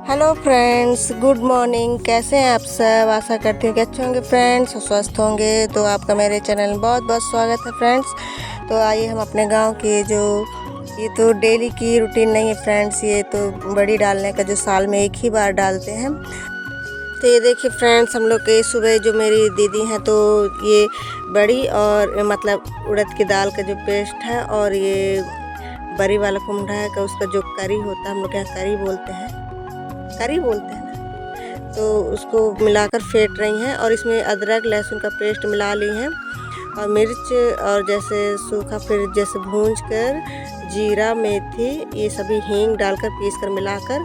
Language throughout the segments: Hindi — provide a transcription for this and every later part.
Hello friends, good morning. कैसे हैं आप सब? आशा करती हूँ कि अच्छे होंगे फ्रेंड्स और स्वस्थ होंगे। तो आपका मेरे चैनल में बहुत बहुत स्वागत है फ्रेंड्स। तो आइए हम अपने गांव की ये तो डेली की रूटीन नहीं है फ्रेंड्स, ये तो बड़ी डालने का जो साल में एक ही बार डालते हैं। तो ये देखिए फ्रेंड्स, हम लोग के सुबह जो मेरी दीदी हैं तो ये बड़ी और मतलब उड़द की दाल का जो पेस्ट है और ये बड़ी वाला कुम्हड़ा है का उसका जो करी होता है, हम लोग यहाँ करी बोलते हैं ना, तो उसको मिलाकर फेंट रही हैं और इसमें अदरक लहसुन का पेस्ट मिला ली हैं और मिर्च और जैसे सूखा फिर जैसे भूंज कर जीरा मेथी ये सभी हींग डालकर पीस कर मिलाकर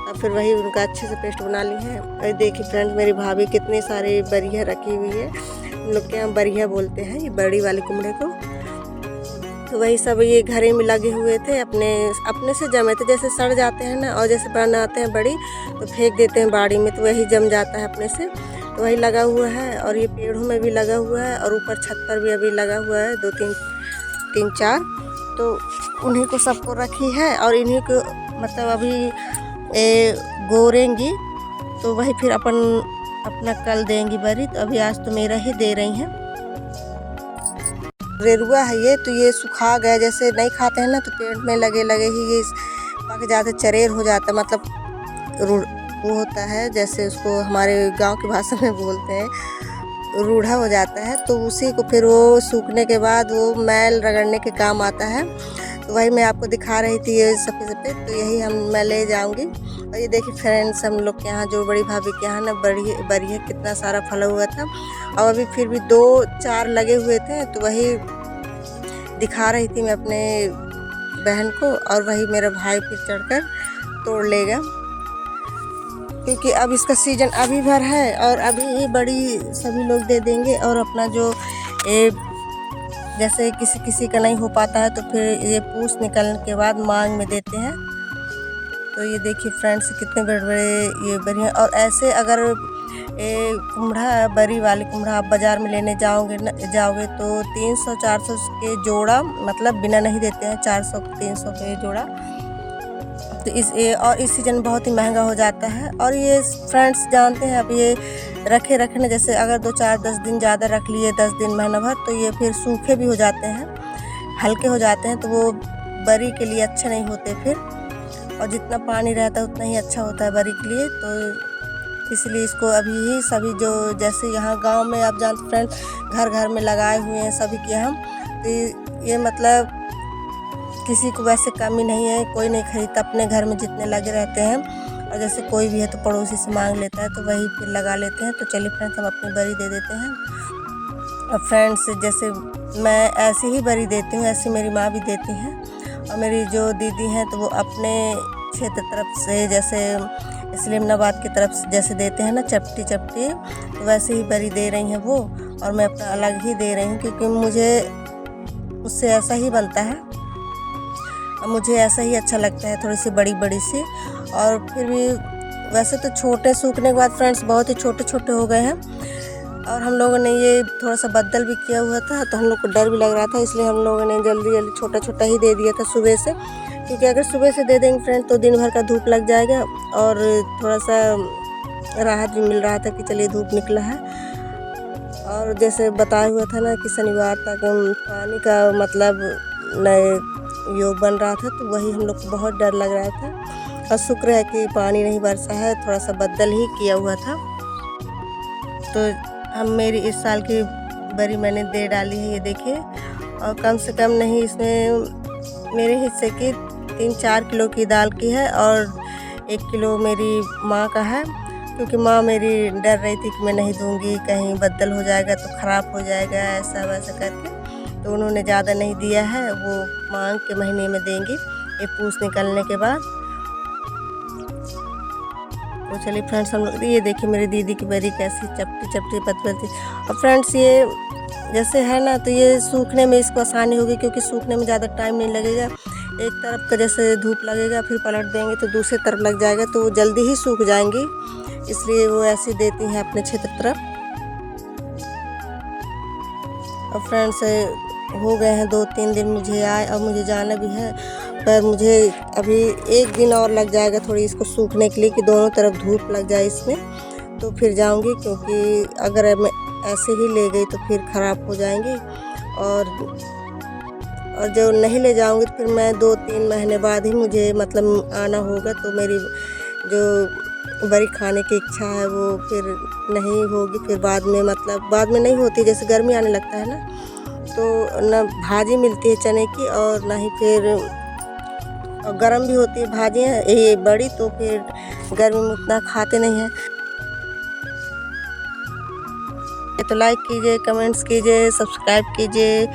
और फिर वही उनका अच्छे से पेस्ट बना ली है। और देखिए फ्रेंड्स, मेरी भाभी कितने सारे बरिया रखी हुई है, हम लोग के यहाँ बरिया बोलते हैं ये बड़ी वाले कुमड़े को। तो वही सब ये घरे में लगे हुए थे, अपने से जमे थे, जैसे सड़ जाते हैं ना और जैसे बनाते हैं बड़ी तो फेंक देते हैं बाड़ी में, तो वही जम जाता है अपने से। तो वही लगा हुआ है और ये पेड़ों में भी लगा हुआ है और ऊपर छत पर भी अभी लगा हुआ है, दो तीन चार। तो उन्हीं को सबको रखी है और इन्हीं को मतलब अभी गोरेंगी तो वही फिर अपना कल देंगी बरी। तो अभी आज तो मेरा ही दे रही हैं। रेरुआ है ये, तो ये सुखा गया, जैसे नहीं खाते हैं ना तो पेट में लगे ही ये पक जाते, चरेर हो जाता, मतलब वो होता है जैसे उसको हमारे गांव की भाषा में बोलते हैं रूढ़ा हो जाता है। तो उसी को फिर वो सूखने के बाद वो मैल रगड़ने के काम आता है। तो वही मैं आपको दिखा रही थी ये सफ़ेद, तो यही मैं ले जाऊंगी। और ये देखिए फ्रेंड्स, हम लोग के यहाँ जो बड़ी भाभी के यहाँ ना बड़ी कितना सारा फला हुआ था और अभी फिर भी 2-4 लगे हुए थे। तो वही दिखा रही थी मैं अपने बहन को और वही मेरा भाई फिर चढ़कर तोड़ लेगा, क्योंकि अब इसका सीज़न अभी भर है और अभी ही बड़ी सभी लोग दे देंगे। और अपना जो जैसे किसी का नहीं हो पाता है तो फिर ये पूछ निकलने के बाद मांग में देते हैं। तो ये देखिए फ्रेंड्स, कितने बड़े बड़े ये बरी हैं। और ऐसे अगर कुम्हड़ा बरी वाले कुम्हड़ा आप बाज़ार में लेने जाओगे तो 300-400 के जोड़ा, मतलब बिना नहीं देते हैं, 400-300 के जोड़ा। तो इस सीज़न बहुत ही महंगा हो जाता है। और ये फ्रेंड्स जानते हैं, अब ये रखने जैसे अगर 2-4-10 दिन ज़्यादा रख लिए, 10 दिन महीना भर, तो ये फिर सूखे भी हो जाते हैं, हल्के हो जाते हैं, तो वो बरी के लिए अच्छे नहीं होते फिर। और जितना पानी रहता है उतना ही अच्छा होता है बरी के लिए। तो इसलिए इसको अभी ही सभी जो जैसे यहाँ गांव में आप जानते फ्रेंड्स घर घर में लगाए हुए हैं सभी के हम, तो ये मतलब किसी को वैसे कमी नहीं है, कोई नहीं खरीदता, अपने घर में जितने लगे रहते हैं। और जैसे कोई भी है तो पड़ोसी से मांग लेता है तो वही फिर लगा लेते हैं। तो चलिए फ्रेंड्स, हम अपनी बरी दे देते हैं। और फ्रेंड्स, जैसे मैं ऐसी ही बरी देती हूँ, ऐसी मेरी माँ भी देती हैं। और मेरी जो दीदी हैं तो वो अपने क्षेत्र तरफ से जैसे इस्लामाबाद की तरफ से जैसे देते हैं ना चपटी, तो वैसे ही बरी दे रही हैं वो। और मैं अपना अलग ही दे रही हूँ, क्योंकि मुझे उससे ऐसा ही बनता है और मुझे ऐसा ही अच्छा लगता है, थोड़ी सी बड़ी सी। और फिर भी वैसे तो छोटे सूखने के बाद फ्रेंड्स बहुत ही छोटे हो गए हैं। और हम लोगों ने ये थोड़ा सा बदल भी किया हुआ था, तो हम लोग को डर भी लग रहा था, इसलिए हम लोगों ने जल्दी छोटा ही दे दिया था सुबह से। क्योंकि अगर सुबह से दे देंगे फ्रेंड तो दिन भर का धूप लग जाएगा और थोड़ा सा राहत भी मिल रहा था कि चलिए धूप निकला है। और जैसे बताया हुआ था ना कि शनिवार तक पानी का मतलब नए योग बन रहा था, तो वही हम लोग को बहुत डर लग रहा था। और शुक्र है कि पानी नहीं बरसा है, थोड़ा सा बदल ही किया हुआ था। तो मेरी इस साल की बरी मैंने दे डाली है, ये देखिए। और कम से कम नहीं, इसमें मेरे हिस्से की 3-4 किलो की दाल की है और 1 किलो मेरी माँ का है, क्योंकि माँ मेरी डर रही थी कि मैं नहीं दूंगी, कहीं बदल हो जाएगा तो ख़राब हो जाएगा, ऐसा वैसा करके। तो उन्होंने ज़्यादा नहीं दिया है, वो मांग के महीने में देंगी ये पूछ निकलने के बाद। तो चलिए फ्रेंड्स, हम लोग ये देखिए मेरी दीदी की बरी कैसी चपटी पतली थी। और फ्रेंड्स, ये जैसे है ना, तो ये सूखने में इसको आसानी होगी, क्योंकि सूखने में ज़्यादा टाइम नहीं लगेगा। एक तरफ का जैसे धूप लगेगा, फिर पलट देंगे तो दूसरी तरफ लग जाएगा, तो वो जल्दी ही सूख जाएंगी, इसलिए वो ऐसे देती हैं अपने क्षेत्र तरफ। और फ्रेंड्स, हो गए हैं 2-3 दिन मुझे आए और मुझे जाना भी है। पर मुझे अभी 1 दिन और लग जाएगा थोड़ी इसको सूखने के लिए कि दोनों तरफ धूप लग जाए इसमें, तो फिर जाऊंगी। क्योंकि अगर मैं ऐसे ही ले गई तो फिर ख़राब हो जाएंगी, और जो नहीं ले जाऊंगी तो फिर मैं 2-3 महीने बाद ही मुझे मतलब आना होगा। तो मेरी जो बरी खाने की इच्छा है वो फिर नहीं होगी, फिर बाद में मतलब बाद में नहीं होती, जैसे गर्मी आने लगता है ना, तो न भाजी मिलती है चने की और ना ही फिर गर्म भी होती है भाजियाँ ये बड़ी, तो फिर गर्मी में उतना खाते नहीं हैं। तो लाइक कीजिए, कमेंट्स कीजिए, सब्सक्राइब कीजिए।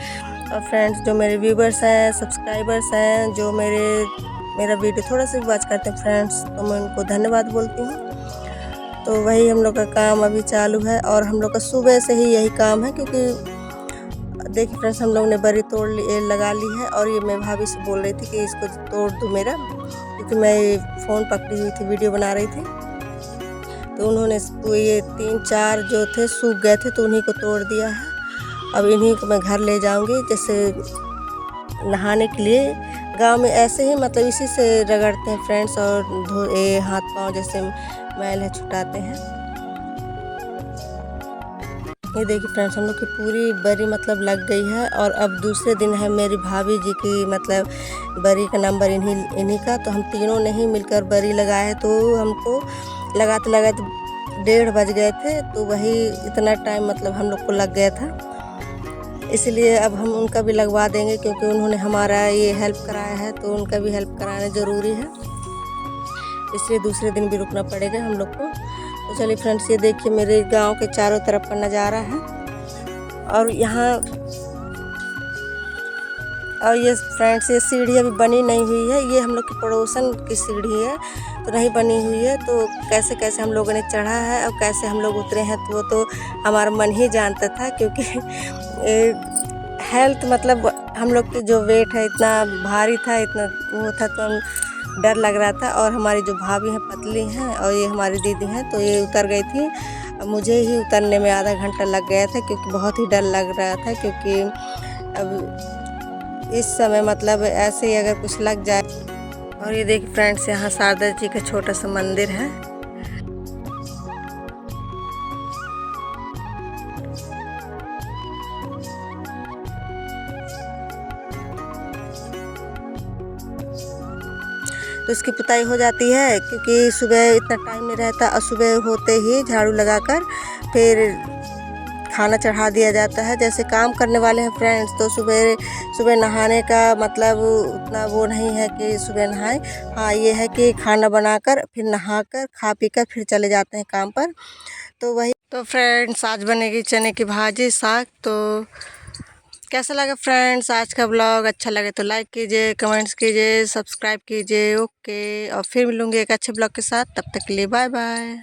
और फ्रेंड्स जो मेरे व्यूवर्स हैं, सब्सक्राइबर्स हैं, जो मेरा वीडियो थोड़ा सा भी वॉच करते हैं फ्रेंड्स, तो मैं उनको धन्यवाद बोलती हूँ। तो वही हम लोग का काम अभी चालू है और हम लोग का सुबह से ही यही काम है। क्योंकि देखिए फ्रेंड्स, हम लोग ने बरी लगा ली है और ये मैं भाभी से बोल रही थी कि इसको तोड़ दो मेरा, क्योंकि मैं फ़ोन पकड़ी हुई थी, वीडियो बना रही थी। तो उन्होंने ये 3-4 जो थे सूख गए थे, तो उन्हीं को तोड़ दिया है। अब इन्हीं को मैं घर ले जाऊंगी, जैसे नहाने के लिए। गांव में ऐसे ही मतलब इसी से रगड़ते हैं फ्रेंड्स, और हाथ पांव जैसे मैल है छुटाते हैं। ये देखिए फ्रेंड्स, हम लोग की पूरी बरी मतलब लग गई है। और अब दूसरे दिन है मेरी भाभी जी की मतलब बरी का नंबर इन्हीं का। तो हम तीनों ने ही मिलकर बरी लगाए, तो हमको लगाते लगाते 1:30 बज गए थे। तो वही इतना टाइम मतलब हम लोग को लग गया था। इसलिए अब हम उनका भी लगवा देंगे, क्योंकि उन्होंने हमारा ये हेल्प कराया है, तो उनका भी हेल्प कराना ज़रूरी है। इसलिए दूसरे दिन भी रुकना पड़ेगा हम लोग को। तो चलिए फ्रेंड्स, ये देखिए मेरे गांव के चारों तरफ का नज़ारा है। और ये फ्रेंड्स, ये सीढ़ी अभी बनी नहीं हुई है। ये हम लोग की पड़ोसन की सीढ़ी है, तो नहीं बनी हुई है। तो कैसे कैसे हम लोगों ने चढ़ा है और कैसे हम लोग उतरे हैं, तो वो तो हमारा मन ही जानता था। क्योंकि हेल्थ मतलब हम लोग की जो वेट है इतना भारी था, इतना वो था, तो हम डर लग रहा था। और हमारी जो भाभी हैं पतली हैं और ये हमारी दीदी हैं, तो ये उतर गई थी। मुझे ही उतरने में आधा घंटा लग गया था, क्योंकि बहुत ही डर लग रहा था। क्योंकि अब इस समय मतलब ऐसे ही अगर कुछ लग जाए। और ये देखिए फ्रेंड्स, यहाँ शारदा जी का छोटा सा मंदिर है। तो इसकी पुताई हो जाती है, क्योंकि सुबह इतना टाइम नहीं रहता। और सुबह होते ही झाड़ू लगाकर फिर खाना चढ़ा दिया जाता है। जैसे काम करने वाले हैं फ्रेंड्स, तो सुबह नहाने का मतलब उतना वो नहीं है कि सुबह नहाएं। हाँ, ये है कि खाना बनाकर फिर नहाकर खा पी कर फिर चले जाते हैं काम पर। तो वही तो फ्रेंड्स, आज बनेगी चने की भाजी, साग। तो कैसा लगा फ्रेंड्स आज का ब्लॉग? अच्छा लगे तो लाइक कीजिए, कमेंट्स कीजिए, सब्सक्राइब कीजिए। ओके, और फिर मिलूँगी एक अच्छे ब्लॉग के साथ। तब तक के लिए बाय बाय।